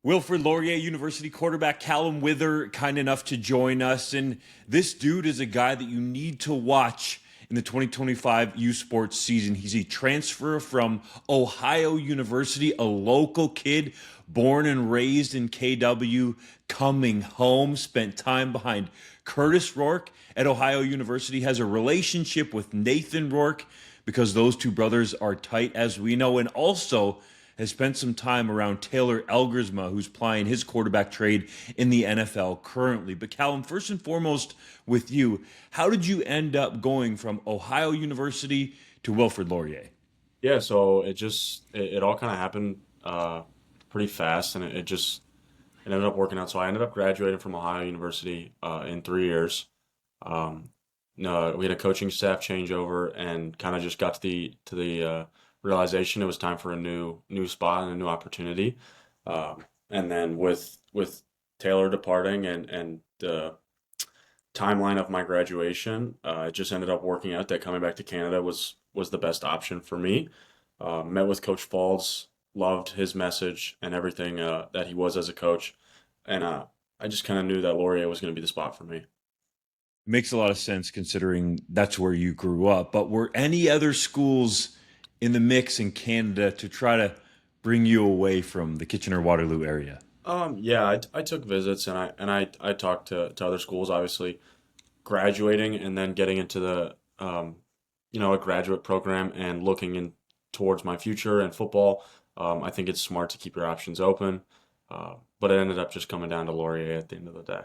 Wilfrid Laurier, University quarterback Callum Wither, kind enough to join us. And this dude is a guy that you need to watch in the 2025 U Sports season. He's a transfer from Ohio University, a local kid born and raised in KW, coming home, spent time behind Kurtis Rourke at Ohio University, has a relationship with Nathan Rourke because those two brothers are tight, as we know, and also has spent some time around Taylor Elgersma, who's plying his quarterback trade in the NFL currently. But Callum, first and foremost with you, how did you end up going from Ohio University to Wilfrid Laurier? Yeah, so it all kind of happened pretty fast, and it ended up working out. So I ended up graduating from Ohio University in 3 years. No, we had a coaching staff changeover, and kind of just got to the realization it was time for a new spot and a new opportunity. And then with Taylor departing and the timeline of my graduation, it just ended up working out that coming back to Canada was the best option for me. Met with Coach Falls, loved his message and everything that he was as a coach, and I just kind of knew that Laurier was going to be the spot for me. Makes a lot of sense considering that's where you grew up. But were any other schools in the mix in Canada to try to bring you away from the Kitchener Waterloo area? Yeah, I took visits, and I talked to other schools. Obviously, graduating and then getting into a graduate program and looking in towards my future and football. I think it's smart to keep your options open. But it ended up just coming down to Laurier at the end of the day.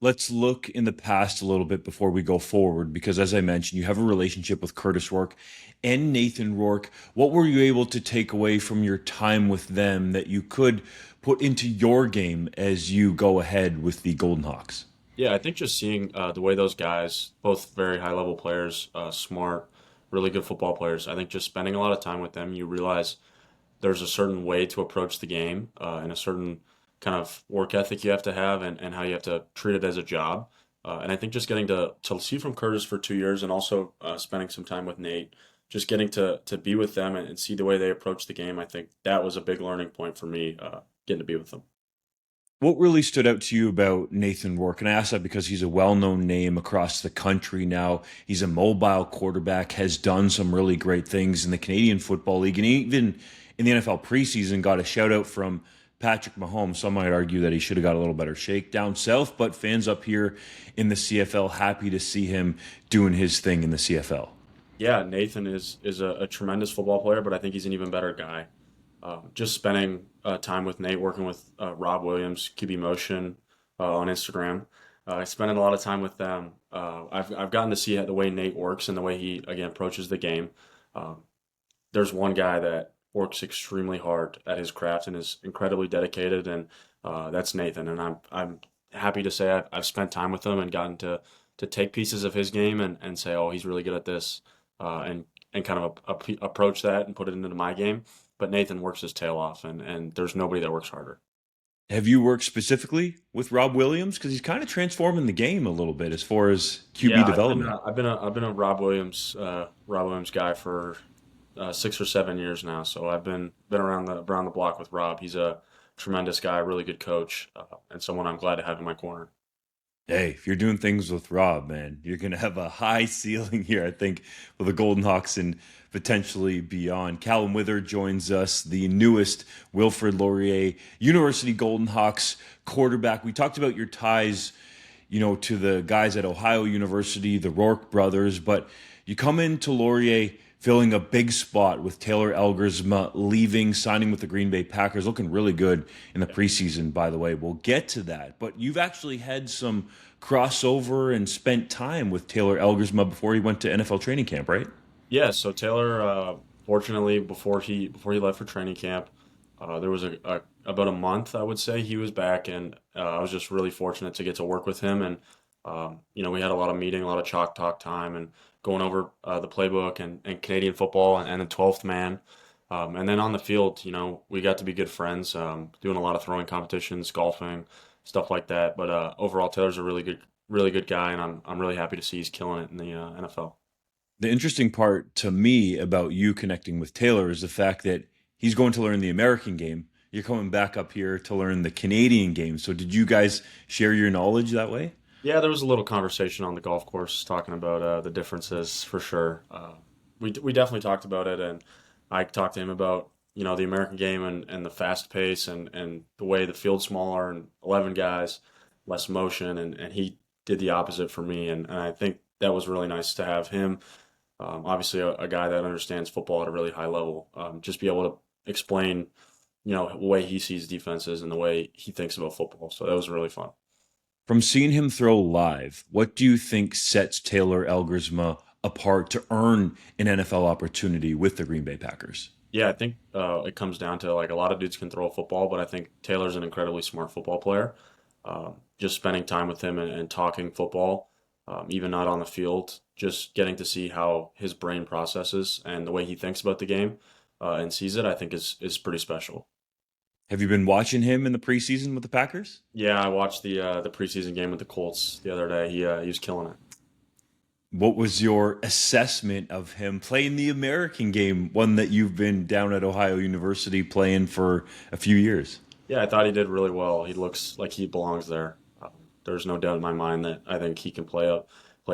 Let's look in the past a little bit before we go forward, because as I mentioned, you have a relationship with Kurtis Rourke and Nathan Rourke. What were you able to take away from your time with them that you could put into your game as you go ahead with the Golden Hawks? Yeah, I think just seeing the way those guys, both very high level players, smart, really good football players. I think just spending a lot of time with them, you realize there's a certain way to approach the game and a certain kind of work ethic you have to have, and how you have to treat it as a job. And I think just getting to see from Kurtis for 2 years, and also spending some time with Nate, just getting to be with them and see the way they approach the game, I think that was a big learning point for me, getting to be with them. What really stood out to you about Nathan Rourke? And I ask that because he's a well-known name across the country now. He's a mobile quarterback, has done some really great things in the Canadian Football League, and even in the NFL preseason got a shout out from Patrick Mahomes. Some might argue that he should have got a little better shake down south, but fans up here in the CFL happy to see him doing his thing in the CFL. Yeah, Nathan is a tremendous football player, but I think he's an even better guy. Just spending time with Nate, working with Rob Williams, QB Motion on Instagram. Spending a lot of time with them. I've gotten to see the way Nate works and the way he again approaches the game. Um, there's one guy that works extremely hard at his craft and is incredibly dedicated, and that's Nathan. And I'm happy to say I've spent time with him and gotten to take pieces of his game and say, oh, he's really good at this, and kind of approach that and put it into my game. But Nathan works his tail off, and there's nobody that works harder. Have you worked specifically with Rob Williams? Because he's kind of transforming the game a little bit as far as QB Yeah, I've been development. a, I've been a, I've been a Rob Williams guy for 6 or 7 years now. So I've been around the block with Rob. He's a tremendous guy, really good coach, and someone I'm glad to have in my corner. Hey, if you're doing things with Rob, man, you're going to have a high ceiling here, I think, for the Golden Hawks and potentially beyond. Callum Wither joins us, the newest Wilfrid Laurier University Golden Hawks quarterback. We talked about your ties, to the guys at Ohio University, the Rourke brothers, but you come into Laurier filling a big spot with Taylor Elgresma leaving, signing with the Green Bay Packers, looking really good in the preseason, by the way. We'll get to that. But you've actually had some crossover and spent time with Taylor Elgersma before he went to NFL training camp, right? Yeah, so Taylor, fortunately, before he left for training camp, there was about a month, I would say, he was back, and I was just really fortunate to get to work with him, and we had a lot of meeting, a lot of chalk talk time, and going over the playbook and Canadian football and the 12th man, and then on the field, we got to be good friends, doing a lot of throwing competitions, golfing, stuff like that. But overall, Taylor's a really good guy, and I'm really happy to see he's killing it in the NFL. The interesting part to me about you connecting with Taylor is the fact that he's going to learn the American game You're coming back up here to learn the Canadian game. So did you guys share your knowledge that way? Yeah, there was a little conversation on the golf course talking about the differences for sure. We definitely talked about it, and I talked to him about the American game and the fast pace and the way the field's smaller and 11 guys, less motion, and he did the opposite for me, and I think that was really nice to have him. Obviously, a guy that understands football at a really high level, just be able to explain the way he sees defenses and the way he thinks about football. So that was really fun. From seeing him throw live, what do you think sets Taylor Elgersma apart to earn an NFL opportunity with the Green Bay Packers? Yeah, I think it comes down to like a lot of dudes can throw a football, but I think Taylor's an incredibly smart football player. Just spending time with him and talking football, even not on the field, just getting to see how his brain processes and the way he thinks about the game and sees it, I think is pretty special. Have you been watching him in the preseason with the Packers? Yeah, I watched the preseason game with the Colts the other day. He was killing it. What was your assessment of him playing the American game, one that you've been down at Ohio University playing for a few years? Yeah, I thought he did really well. He looks like he belongs there. There's no doubt in my mind that I think he can play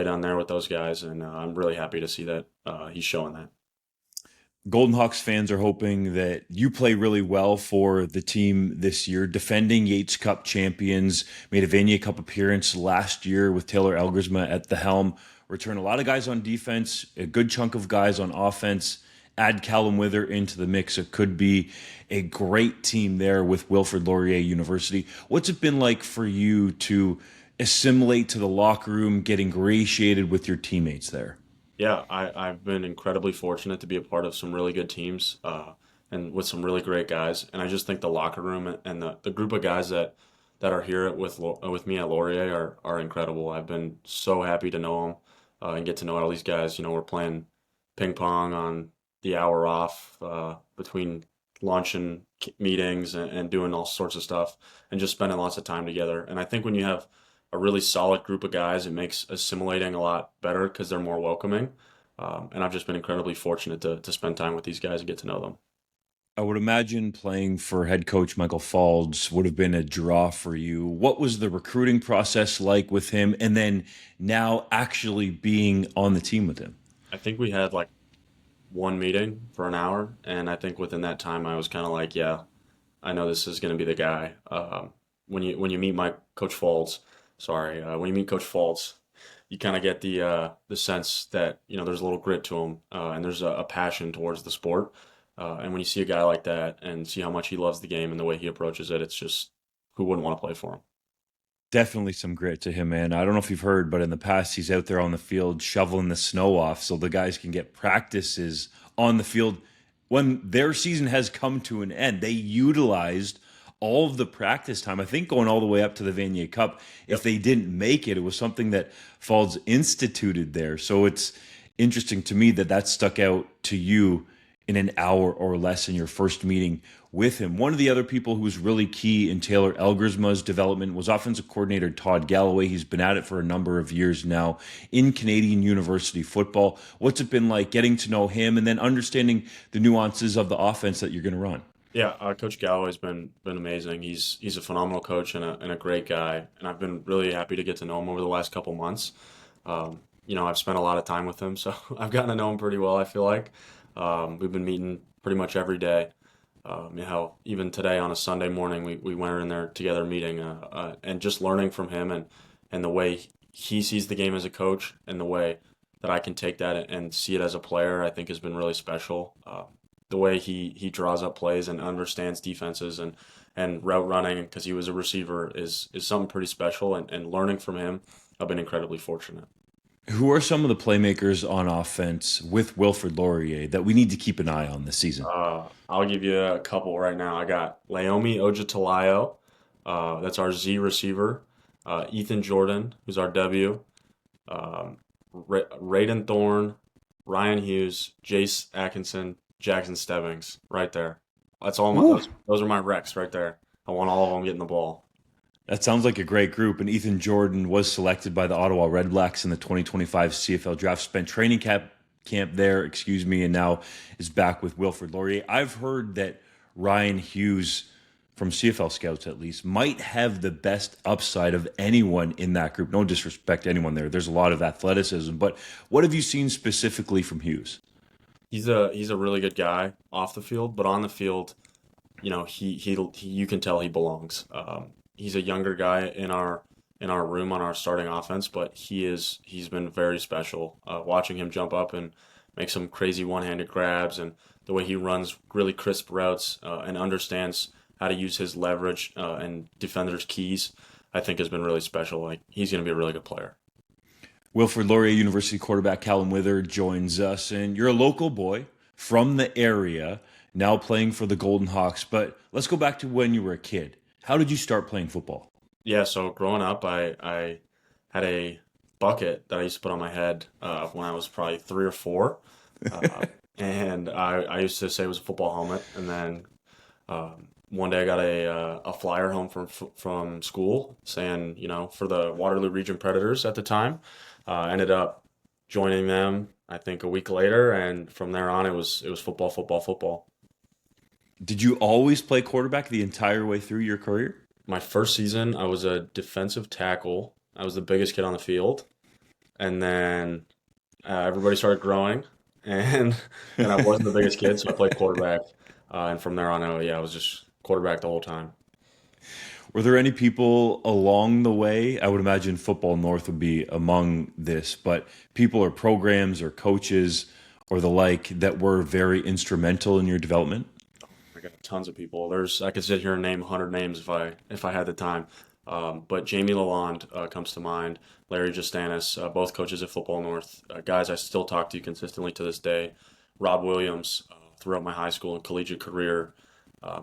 down there with those guys, and I'm really happy to see that he's showing that. Golden Hawks fans are hoping that you play really well for the team this year. Defending Yates Cup champions, made a Vanier Cup appearance last year with Taylor Elgersma at the helm. Return a lot of guys on defense, a good chunk of guys on offense. Add Callum Wither into the mix. It could be a great team there with Wilfrid Laurier University. What's it been like for you to assimilate to the locker room, get ingratiated with your teammates there? Yeah, I've been incredibly fortunate to be a part of some really good teams and with some really great guys. And I just think the locker room and the group of guys that are here with me at Laurier are incredible. I've been so happy to know them and get to know all these guys. We're playing ping pong on the hour off between lunch and meetings and doing all sorts of stuff and just spending lots of time together. And I think when you have a really solid group of guys, it makes assimilating a lot better because they're more welcoming. And I've just been incredibly fortunate to spend time with these guys and get to know them. I would imagine playing for head coach Michael Faulds would have been a draw for you. What was the recruiting process like with him? And then now actually being on the team with him? I think we had like one meeting for an hour. And I think within that time, I was kind of like, yeah, I know this is going to be the guy. When you meet Coach Faulds, when you meet Coach Faulds, you kind of get the sense that there's a little grit to him and there's a passion towards the sport. And when you see a guy like that and see how much he loves the game and the way he approaches it, it's just who wouldn't want to play for him. Definitely some grit to him, man. I don't know if you've heard, but in the past, he's out there on the field shoveling the snow off so the guys can get practices on the field. When their season has come to an end, they utilized all of the practice time, I think going all the way up to the Vanier Cup. Yep. If they didn't make it, it was something that Faulds instituted there. So it's interesting to me that stuck out to you in an hour or less in your first meeting with him. One of the other people who was really key in Taylor Elgersma's development was offensive coordinator Todd Galloway. He's been at it for a number of years now in Canadian university football. What's it been like getting to know him and then understanding the nuances of the offense that you're going to run? Yeah, Coach Galloway's been amazing. He's a phenomenal coach and a great guy, and I've been really happy to get to know him over the last couple months. I've spent a lot of time with him, so I've gotten to know him pretty well, I feel like. We've been meeting pretty much every day. Even today on a Sunday morning, we went in there together meeting and just learning from him and the way he sees the game as a coach and the way that I can take that and see it as a player, I think has been really special. The way he draws up plays and understands defenses and route running because he was a receiver is something pretty special. And learning from him, I've been incredibly fortunate. Who are some of the playmakers on offense with Wilfrid Laurier that we need to keep an eye on this season? I'll give you a couple right now. I got Laomi Ojatalayo. That's our Z receiver. Ethan Jordan, who's our W. Raiden Thorne, Ryan Hughes, Jace Atkinson, Jackson Stebbings, right there. That's all. Those are my recs right there. I want all of them getting the ball. That sounds like a great group. And Ethan Jordan was selected by the Ottawa Redblacks in the 2025 CFL draft. Spent training camp there, and now is back with Wilfrid Laurier. I've heard that Ryan Hughes from CFL scouts at least, might have the best upside of anyone in that group. No disrespect to anyone there. There's a lot of athleticism, but what have you seen specifically from Hughes? He's a really good guy off the field, but on the field, he you can tell he belongs. He's a younger guy in our room on our starting offense, but he's been very special. Watching him jump up and make some crazy one-handed grabs, and the way he runs really crisp routes and understands how to use his leverage and defenders' keys, I think has been really special. Like, he's going to be a really good player. Wilfrid Laurier University quarterback Callum Wither joins us, and you're a local boy from the area, now playing for the Golden Hawks. But let's go back to when you were a kid. How did you start playing football? Yeah, so growing up, I had a bucket that I used to put on my head when I was probably 3 or 4. Uh, and I used to say it was a football helmet. And then one day I got a flyer home from school saying, for the Waterloo Region Predators at the time. Ended up joining them, I think, a week later. And from there on, it was football, football, football. Did you always play quarterback the entire way through your career? My first season, I was a defensive tackle. I was the biggest kid on the field. And then everybody started growing, and I wasn't the biggest kid, so I played quarterback. And from there on, I was just quarterback the whole time. Were there any people along the way? I would imagine Football North would be among this, but people or programs or coaches or the like that were very instrumental in your development? I got tons of people. I could sit here and name 100 names if I had the time. But Jamie Lalonde comes to mind. Larry Justanis, both coaches at Football North, guys I still talk to consistently to this day. Rob Williams throughout my high school and collegiate career.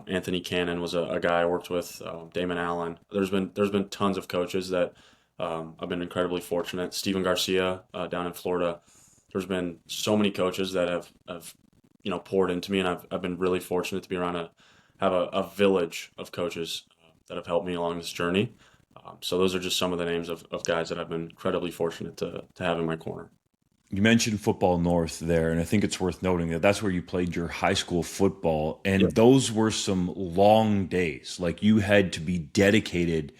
Anthony Cannon was a guy I worked with. Damon Allen. There's been tons of coaches that I've been incredibly fortunate. Steven Garcia down in Florida. There's been so many coaches that have poured into me, and I've been really fortunate to be around have a village of coaches that have helped me along this journey. So those are just some of the names of guys that I've been incredibly fortunate to have in my corner. You mentioned Football North there, and I think it's worth noting that that's where you played your high school football, and Yep. those were some long days. Like, you had to be dedicated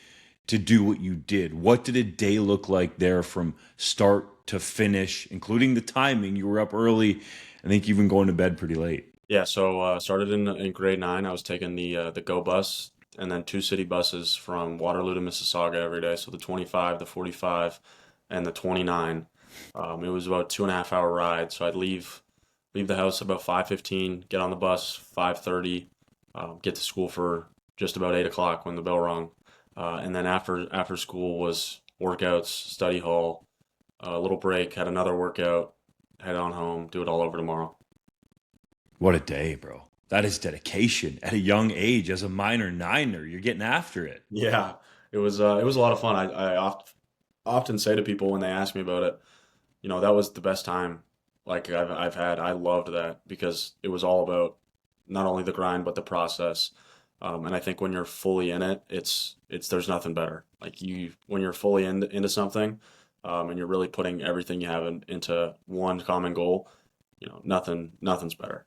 to do what you did. What did a day look like there from start to finish, including the timing? You were up early, I think even going to bed pretty late. Yeah, so started in grade 9. I was taking the Go bus and then 2 city buses from Waterloo to Mississauga every day. So the 25, the 45, and the 29. It was about 2.5 hour ride. So I'd leave the house about 5:15, get on the bus 5:30, get to school for just about 8 o'clock when the bell rung. And then after school was workouts, study hall, a little break, had another workout, head on home, do it all over tomorrow. What a day, bro. That is dedication at a young age. As a minor niner, you're getting after it. Yeah, it was a lot of fun. I often say to people when they ask me about it, that was the best time like I've had. I loved that because it was all about not only the grind but the process. And I think when you're fully in it, it's there's nothing better. Like when you're fully into something, and you're really putting everything you have into one common goal, nothing's better.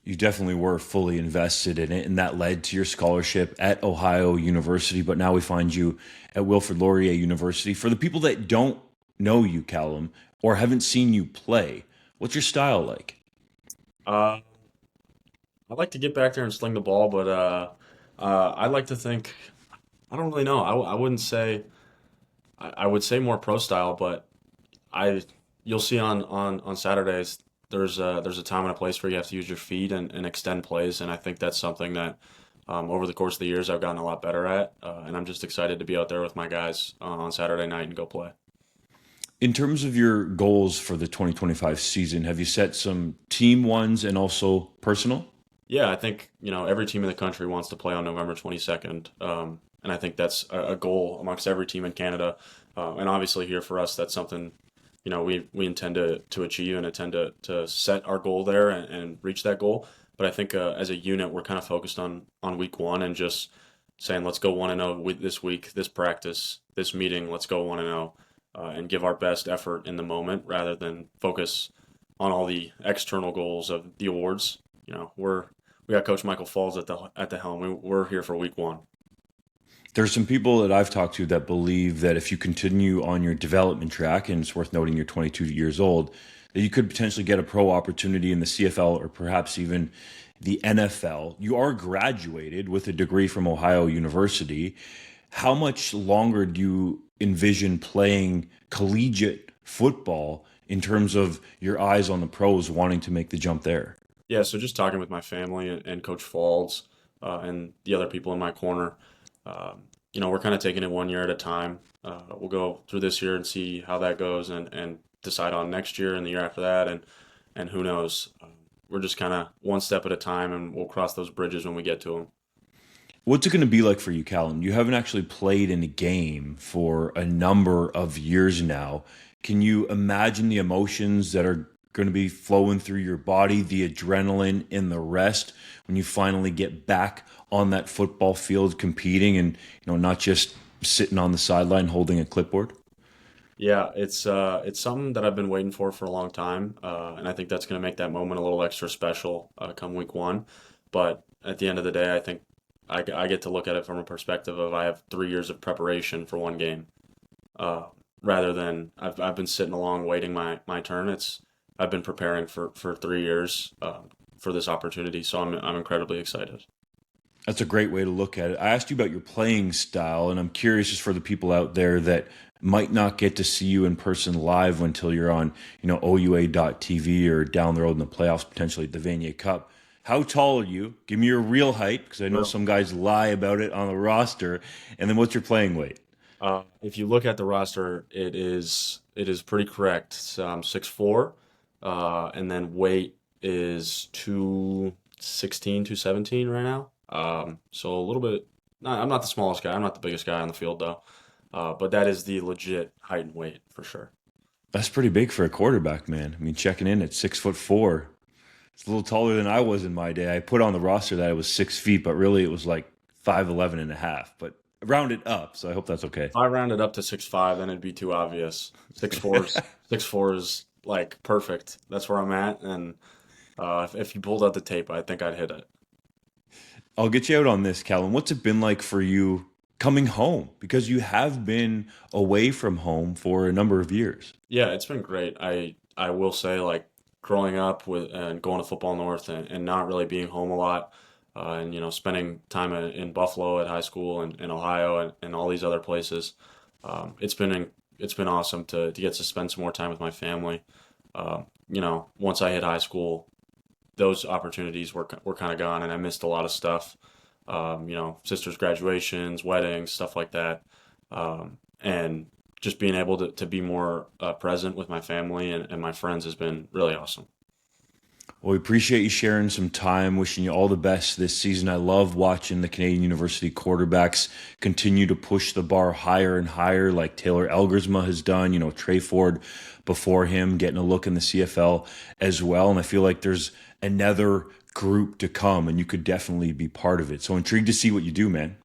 You definitely were fully invested in it, and that led to your scholarship at Ohio University. But now we find you at Wilfrid Laurier University. For the people that don't know you, Callum, or haven't seen you play, what's your style like? Uh, I like to get back there and sling the ball, but I like to think I don't really know. I wouldn't say I would say more pro style, but I you'll see on Saturdays there's a time and a place where you have to use your feet and extend plays, and I think that's something that over the course of the years I've gotten a lot better at, and I'm just excited to be out there with my guys on Saturday night and go play. In terms of your goals for the 2025 season, have you set some team ones and also personal? Yeah, I think every team in the country wants to play on November 22nd, and I think that's a goal amongst every team in Canada, and obviously here for us that's something we intend to achieve and intend to set our goal there and reach that goal. But I think as a unit, we're kind of focused on week one and just saying, let's go 1-0 this week, this practice, this meeting, let's go 1-0 and give our best effort in the moment rather than focus on all the external goals of the awards. We're we got Coach Michael Falls at the helm. We're here for week one. There's some people that I've talked to that believe that if you continue on your development track, and it's worth noting you're 22 years old, that you could potentially get a pro opportunity in the CFL or perhaps even the NFL. You are graduated with a degree from Ohio University. How much longer do you envision playing collegiate football in terms of your eyes on the pros wanting to make the jump there? Yeah, so just talking with my family and Coach Falls and the other people in my corner, we're kind of taking it one year at a time. We'll go through this year and see how that goes, and decide on next year and the year after that, and who knows. We're just kind of one step at a time, and we'll cross those bridges when we get to them. What's it going to be like for you, Callum? You haven't actually played in a game for a number of years now. Can you imagine the emotions that are going to be flowing through your body, the adrenaline and the rest when you finally get back on that football field competing and not just sitting on the sideline holding a clipboard? Yeah, it's something that I've been waiting for a long time, and I think that's going to make that moment a little extra special come week one. But at the end of the day, I think I get to look at it from a perspective of I have 3 years of preparation for one game, uh, rather than I've been sitting along waiting my turn. I've been preparing for 3 years for this opportunity, so I'm incredibly excited. That's a great way to look at it. I asked you about your playing style, and I'm curious just for the people out there that might not get to see you in person live until you're on, OUA.TV or down the road in the playoffs, potentially at the Vanier Cup. How tall are you? Give me your real height, because I know some guys lie about it on the roster. And then what's your playing weight? If you look at the roster, it is pretty correct. So I'm 6'4", and then weight is 216, 217 right now. So a little bit. I'm not the smallest guy. I'm not the biggest guy on the field though. But that is the legit height and weight for sure. That's pretty big for a quarterback, man. I mean, checking in at 6'4". It's a little taller than I was in my day. I put on the roster that it was 6 feet, but really it was like 5'11 and a half. But round it up, so I hope that's okay. If I rounded up to 6'5", then it'd be too obvious. 6'4", 6'4" is like perfect. That's where I'm at, and if you pulled out the tape, I think I'd hit it. I'll get you out on this, Callum. What's it been like for you coming home? Because you have been away from home for a number of years. Yeah, it's been great. I will say, like, growing up with and going to Football North, and not really being home a lot, and spending time in Buffalo at high school, and in Ohio, and all these other places. It's been awesome to get to spend some more time with my family. Once I hit high school, those opportunities were kind of gone, and I missed a lot of stuff. Sisters' graduations, weddings, stuff like that, and just being able to be more present with my family and my friends has been really awesome. Well, we appreciate you sharing some time. Wishing you all the best this season. I love watching the Canadian University quarterbacks continue to push the bar higher and higher, like Taylor Elgersma has done. Trey Ford before him, getting a look in the CFL as well. And I feel like there's another group to come, and you could definitely be part of it. So intrigued to see what you do, man.